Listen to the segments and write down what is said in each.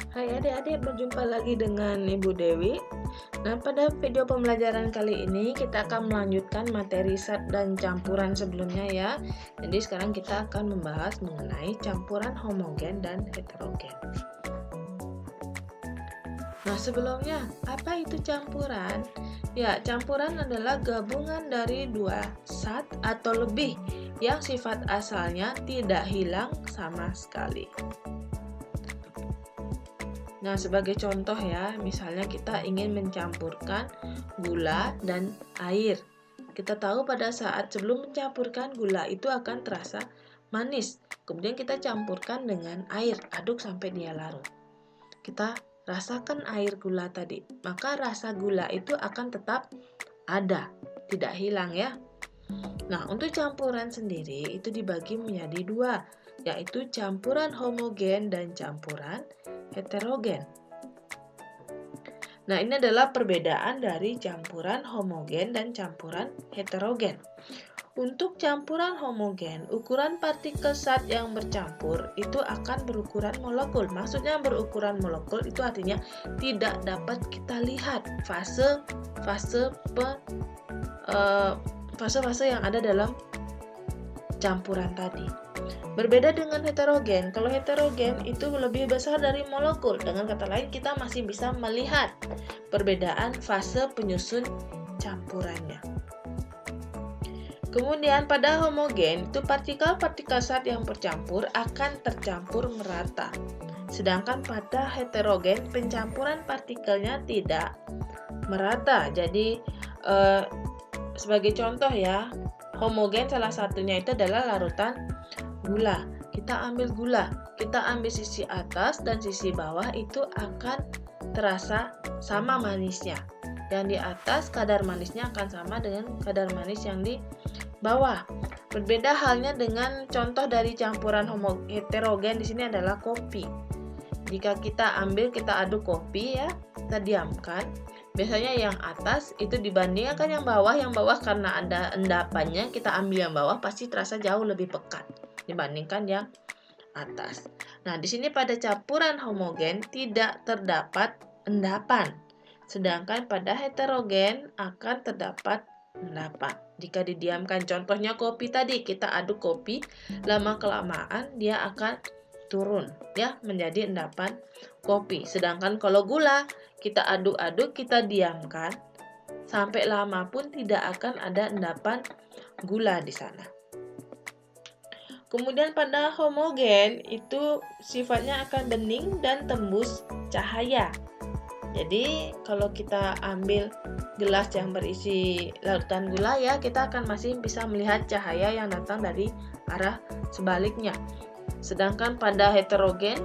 Hai adik-adik, berjumpa lagi dengan Ibu Dewi. Nah, pada video pembelajaran kali ini kita akan melanjutkan materi zat dan campuran sebelumnya ya. Jadi sekarang kita akan membahas mengenai campuran homogen dan heterogen. Nah, sebelumnya, apa itu campuran? Ya, campuran adalah gabungan dari dua zat atau lebih yang sifat asalnya tidak hilang sama sekali. Nah, sebagai contoh ya, misalnya kita ingin mencampurkan gula dan air. Kita tahu pada saat sebelum mencampurkan gula itu akan terasa manis. Kemudian kita campurkan dengan air, aduk sampai dia larut. Kita rasakan air gula tadi, maka rasa gula itu akan tetap ada, tidak hilang ya. Nah, untuk campuran sendiri itu dibagi menjadi dua, yaitu campuran homogen dan campuran heterogen. Nah, ini adalah perbedaan dari campuran homogen dan campuran heterogen. Untuk campuran homogen, ukuran partikel zat yang bercampur itu akan berukuran molekul. Maksudnya berukuran molekul itu artinya tidak dapat kita lihat fase-fase yang ada dalam campuran tadi. Berbeda dengan heterogen. Kalau heterogen itu lebih besar dari molekul. Dengan kata lain, kita masih bisa melihat perbedaan fase penyusun campurannya. Kemudian pada homogen, itu partikel-partikel zat yang bercampur akan tercampur merata. Sedangkan pada heterogen, pencampuran partikelnya tidak merata. Jadi, sebagai contoh ya, homogen salah satunya itu adalah larutan gula. Kita ambil gula, kita ambil sisi atas dan sisi bawah itu akan terasa sama manisnya. Yang di atas kadar manisnya akan sama dengan kadar manis yang di bawah. Berbeda halnya dengan contoh dari campuran heterogen di sini adalah kopi. Jika kita aduk kopi ya, kita diamkan. Biasanya yang atas itu dibandingkan yang bawah karena ada endapannya, kita ambil yang bawah pasti terasa jauh lebih pekat dibandingkan yang atas. Nah, di sini pada campuran homogen tidak terdapat endapan, sedangkan pada heterogen akan terdapat endapan. Jika didiamkan, contohnya kopi tadi, kita aduk kopi, lama-kelamaan dia akan turun ya menjadi endapan kopi. Sedangkan kalau gula, kita aduk-aduk, kita diamkan, sampai lama pun tidak akan ada endapan gula di sana. Kemudian pada homogen itu sifatnya akan bening dan tembus cahaya. Jadi kalau kita ambil gelas yang berisi larutan gula ya, kita akan masih bisa melihat cahaya yang datang dari arah sebaliknya. Sedangkan pada heterogen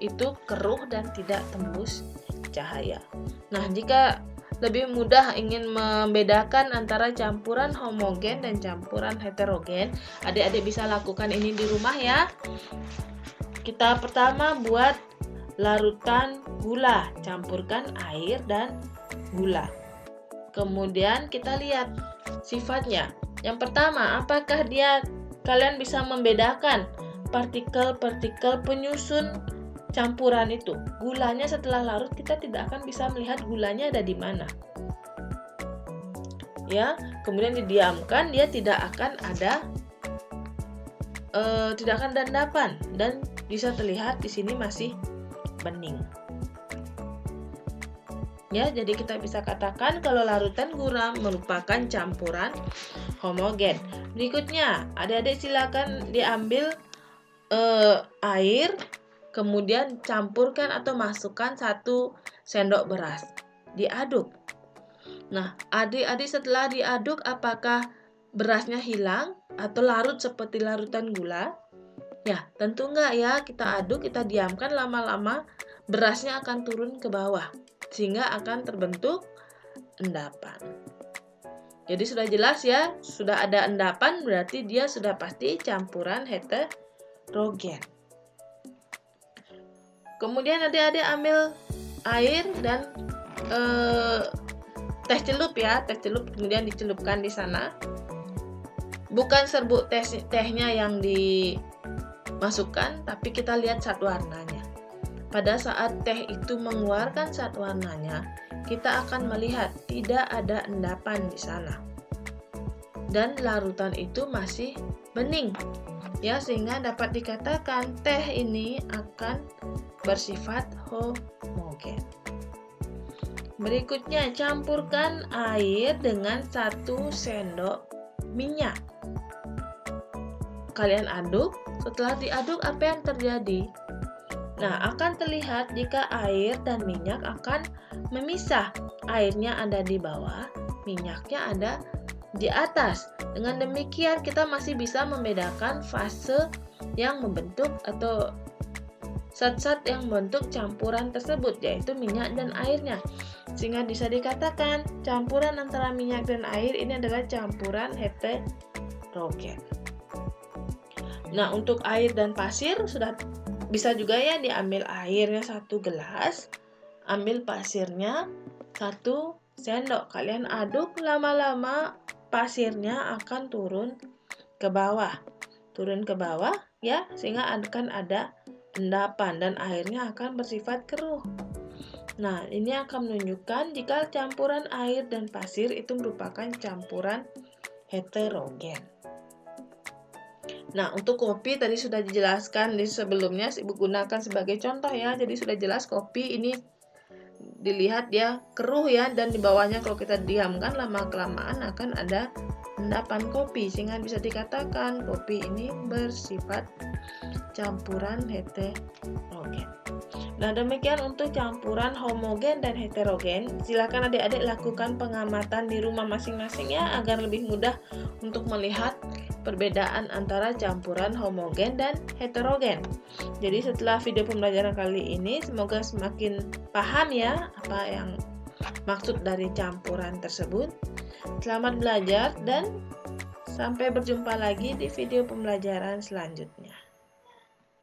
itu keruh dan tidak tembus cahaya. Nah, jika lebih mudah ingin membedakan antara campuran homogen dan campuran heterogen, adik-adik bisa lakukan ini di rumah ya. Kita pertama buat larutan gula, campurkan air dan gula. Kemudian kita lihat sifatnya. Yang pertama, apakah kalian bisa membedakan partikel-partikel penyusun campuran itu? Gulanya setelah larut kita tidak akan bisa melihat gulanya ada di mana. Ya, kemudian didiamkan, dia tidak akan ada endapan dan bisa terlihat di sini masih bening. Ya, jadi kita bisa katakan kalau larutan gula merupakan campuran homogen. Berikutnya, adik-adik silakan diambil air, kemudian campurkan atau masukkan 1 sendok beras. Diaduk. Nah, adik-adik setelah diaduk, apakah berasnya hilang atau larut seperti larutan gula? Ya, tentu enggak ya. Kita aduk, kita diamkan, lama-lama berasnya akan turun ke bawah, sehingga akan terbentuk endapan. Jadi sudah jelas ya, sudah ada endapan berarti dia sudah pasti campuran heterogen. Kemudian adik-adik ambil air dan teh celup ya, teh celup kemudian dicelupkan di sana. Bukan serbuk tehnya yang dimasukkan, tapi kita lihat zat warnanya. pada saat teh itu mengeluarkan zat warnanya, kita akan melihat tidak ada endapan di sana. Dan larutan itu masih bening. Ya, sehingga dapat dikatakan teh ini akan bersifat homogen. Berikutnya, campurkan air dengan 1 sendok minyak. Kalian aduk. Setelah diaduk, apa yang terjadi? Nah, akan terlihat jika air dan minyak akan memisah. Airnya ada di bawah, minyaknya ada di atas. Dengan demikian, kita masih bisa membedakan fase yang membentuk atau zat-zat yang membentuk campuran tersebut, yaitu minyak dan airnya. Sehingga bisa dikatakan campuran antara minyak dan air ini adalah campuran heterogen. Nah, untuk air dan pasir sudah bisa juga ya, diambil airnya 1 gelas, ambil pasirnya 1 sendok. Kalian aduk, lama-lama pasirnya akan turun ke bawah. Turun ke bawah ya, sehingga akan ada endapan dan airnya akan bersifat keruh. Nah, ini akan menunjukkan jika campuran air dan pasir itu merupakan campuran heterogen. Nah, untuk kopi tadi sudah dijelaskan di sebelumnya, Ibu gunakan sebagai contoh ya. Jadi sudah jelas kopi ini dilihat dia keruh ya, dan di bawahnya kalau kita diamkan lama-kelamaan akan ada endapan kopi, sehingga bisa dikatakan kopi ini bersifat campuran heterogen. Nah, demikian untuk campuran homogen dan heterogen. Silakan adik-adik lakukan pengamatan di rumah masing-masing ya, agar lebih mudah untuk melihat perbedaan antara campuran homogen dan heterogen. Jadi setelah video pembelajaran kali ini, semoga semakin paham ya apa yang maksud dari campuran tersebut. Selamat belajar dan sampai berjumpa lagi di video pembelajaran selanjutnya.